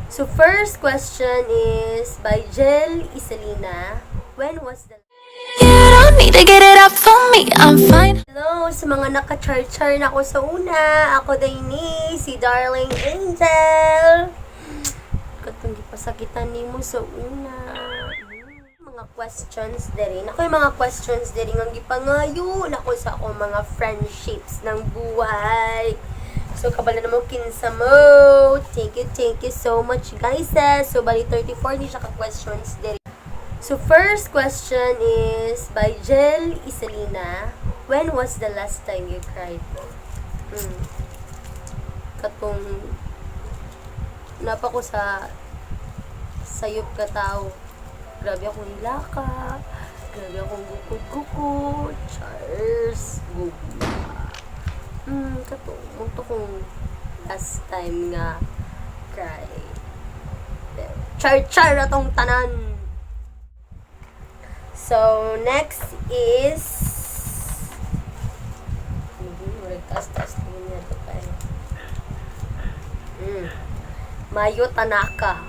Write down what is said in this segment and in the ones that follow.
So, first question is by Jel Isalina. When was the... You don't need to get it up for me, I'm fine. Hello sa mga naka-char-char na ako sa una. Ako din ni si Darling Angel. Katong gipasakitan nimo sa una. Mga questions diri. Ako yung mga questions diri nga gipangayo nako sa akong mga friendships ng buhay. So, kabala na mo kinsa mo. Thank you so much, guys. So, bali 34 ni siya ka-questions diri. So, first question is by Jel Isalina. When was the last time you cried? Katong napa ko sa sayop ka tao. Grabe akong hilaka. Grabe akong gukod-gukod. Cheers. Gugma. Katong munto kong last time nga cry. Char-char na tong tanan. So, next is Mayo Tanaka.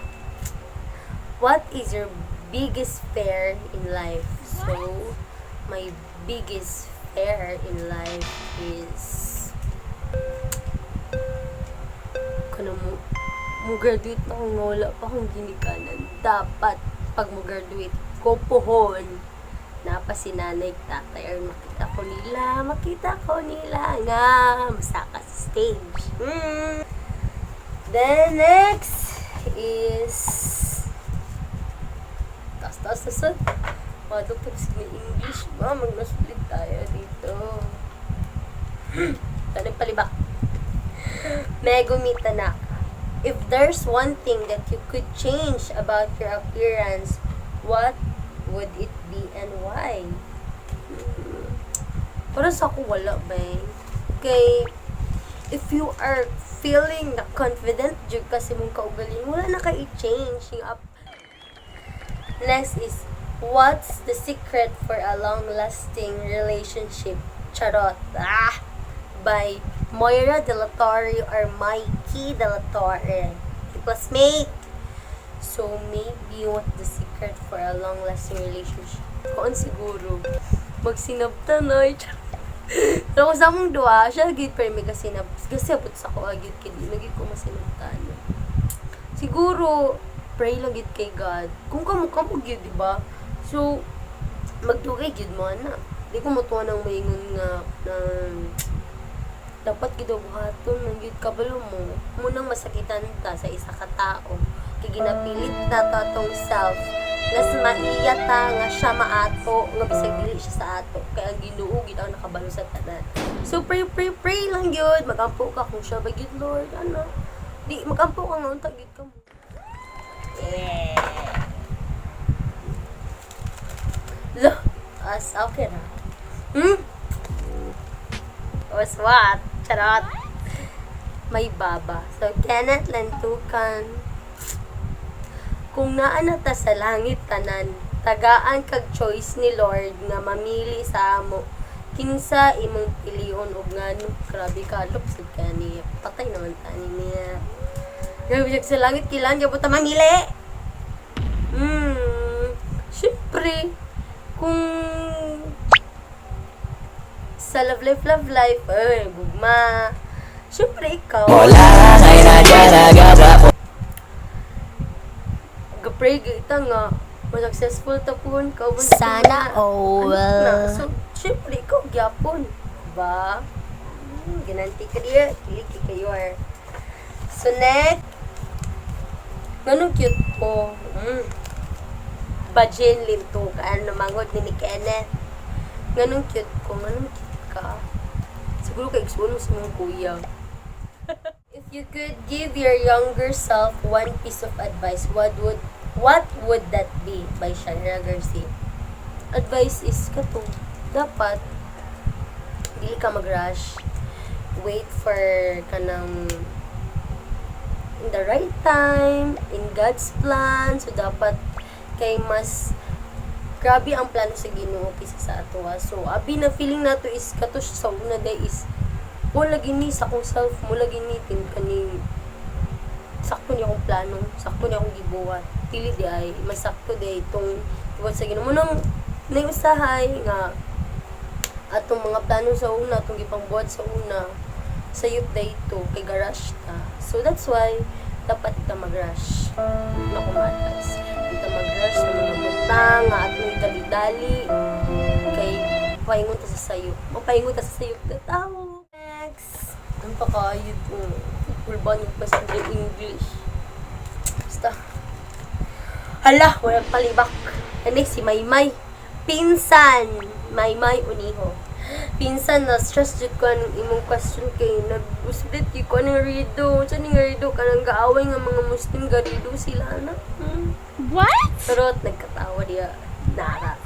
What is your biggest fear in life? So, my biggest fear in life is kana mo graduate na kung wala pa akong ginikanan. Dapat pag mo graduate ko pohon napasinanay tatay or makita ko nila nga masaka sa stage. Then next is tas madupag sa English ba magnasulit tayo dito. Tanong palibak. Megumi Tanaka. If there's one thing that you could change about your appearance, what would it be and why? Para sa ako wala ba eh. Kay if you are feeling na confident jud kasi mong kaugaling, wala na ka i-change yung up. Next is, what's the secret for a long-lasting relationship? Charot. By Moira De La Torre or Mikey De La Torre. Classmate. So, maybe what the secret for a long-lasting relationship? Koon siguro, magsinabta na. So, kung sa mong duwa, siya agad pa rin may kasinab. Kasi abot sa ko agad kaya naging ko masinabta na. Siguro, pray lang gid kay God. Kung kamo gid, di ba? So, magdugay gid mo na. Di ko matuwa nang maingon nga na dapat gid buhaton nang gid kabalo mo. Munang masakitan ta sa isa ka tao. Kay ginapilit na to atong self. Las maiya ta nga siya maato, nga bisag dili siya sa ato. Kaya ang Ginoo gid ang nakabalo sa tanan. So pray lang gyud. Magampo ka kung siya ba gid Lord, ano. Di magampo ka nga unta gid ka mo. Lo, as okay na. Was what? Charot. May baba. So, Kenneth Lantukan. Kung naa na ta sa langit tanan, tagaan kag choice ni Lord nga mamili sa amo. Kinsa imong pilion og ngano? Grabe ka, lupsod ka niya. Patay naman ta niya. Grabe sa langit, kailangan niya po ta mamili. Siyempre, kung sa love life, gugma. Siyempre, ikaw. Gapray kita nga, successful tapon ka. Sana all. So, siyempre, ikaw gyapon. Diba? Ginanti ka diya, kiliki kayo. So, next, ganun cute ko. Bajin linto ka. Namangod ni Kenneth. Ganun cute ko. Ganun cute ka. Siguro ka-explore mo sa mga kuya. If you could give your younger self one piece of advice, what would that be? By Shanra Garcia. Advice is kato. Dapat dili ka mag-rush. Wait for kanang in the right time, in God's plan. So, dapat kay mas grabe ang plano sa Ginoo kaysa sa ato. So, abi na feeling nato is kato sa una day is mo lagi ni sa akong self, mo lagi ni kani sakto niya akong plano, sakto niya akong gibuhat. Dili di ay masakto di itong buhat sa Ginoo. Munang naiusahay nga atong mga plano sa una, atong gipangbuhat sa una, sayop dayto kay garage ta. So that's why dapat ita mag-rush. Na kumatas. Ita mag-rush sa mga butang nga atong dali-dali kay paingon ta sa sayop. Mapaingon ta sa sayop na tao. Next. Ang pakayod mo. Pulban yung basta English. Basta. Hala, walang palibak. Next, si Maymay. Pinsan. Maymay Uniho. Pinsan na stress jud ko ang imong question kay nag-usblit gyud ko ng rido. Sa ning rido kanang gaaway nga mga Muslim garido sila na. What? Pero nagkatawa diya. Nara.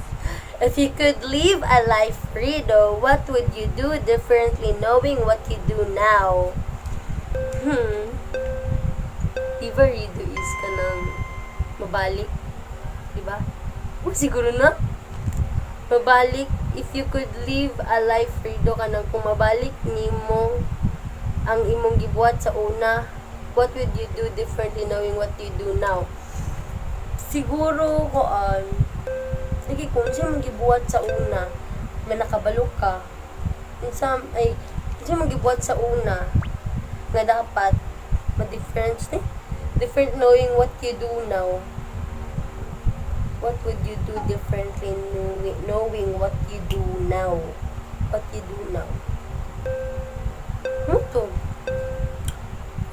If you could live a life free though, what would you do differently knowing what you do now? Diba rido is kanang mabalik? Diba? Siguro na? Mabalik, if you could live a life free do kanang kung mabalik nimo ang imong gibuhat sa una, what would you do differently knowing what you do now? Siguro ko sige, kung siya magibuhat sa una, may nakabalo ka, siya magibuhat sa una, nga dapat, different knowing what you do now. What would you do differently knowing what you do now? What you do now? To.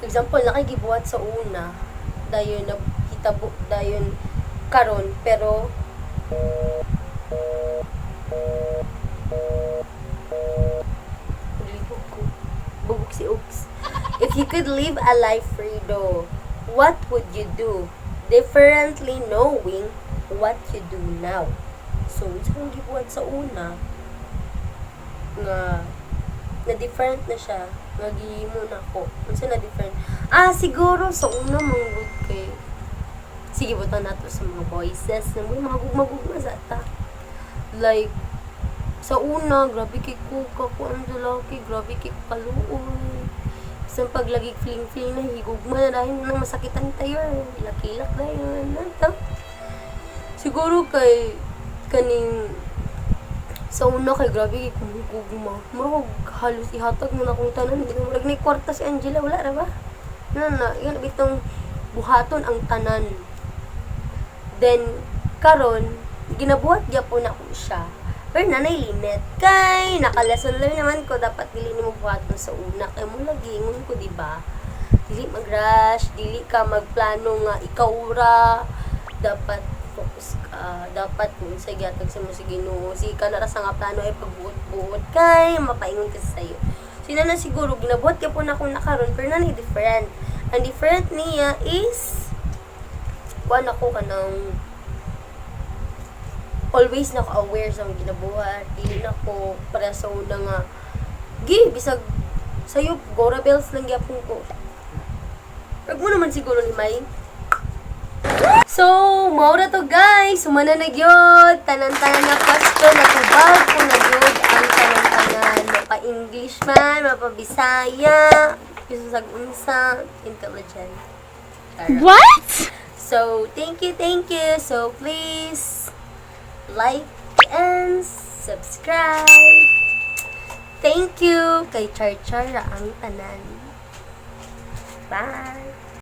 Example, nakigibuhat sa una, dayon nagkitabo, dayon karon, pero bubuk si Oops. If you could live a life free though, what would you do differently knowing what you do now? So, isang gibuhat sa una nga na-different na siya, nagihimo na ko. Kasi na-different. Siguro sa una manggod kay sige, butan nato sa mga voices na mga magugma sa ta. Like, sa una, grabe kay kuka ko ang lalaki, grabe kay kaluoy. Sa paglagi fling-fling na higugma na dahil na masakitan tayo. Lakilak dahil na. Siguro kay kaning sa una kay grabe kay kumugugma. Murag halos ihatag mo na kung tanan. Murag may kwarta si Angela, wala ra ba? Yan bitong buhaton ang tanan. Then, karon ginabuhat gyapon ako siya. Pero nanay limit. Kay, nakaleson lang naman ko, dapat dili ni mo buhaton sa una. Kay mo lagingon ko, diba? Dili mag-rush, dili ka magplano nga ikaw ra. Dapat focus ka. Dapat kung sa gyatag sa mo sa Ginoo. Sige ka na sa nga plano ay pagbuot-buot. Kay, mapaingon ka sa'yo. Sina na siguro, ginabuhat gyapon ako nakaroon, pero nanay different. Ang different niya is kuan ako kanang always na ko aware sa mga ginabuhat. Dili na ko para sa una nga bisag sayo Gora Bells lang gyapon ko. Wag mo naman siguro ni May. So, maura to guys. Sumana na gyud tanan-tanan na question na tubag ko na gyud ang tanan-tanan. Mapa-English man, mapa-Bisaya, bisag-unsa, intelligent. What? So, thank you. So, please like and subscribe. Thank you kay Char ang tanan. Bye!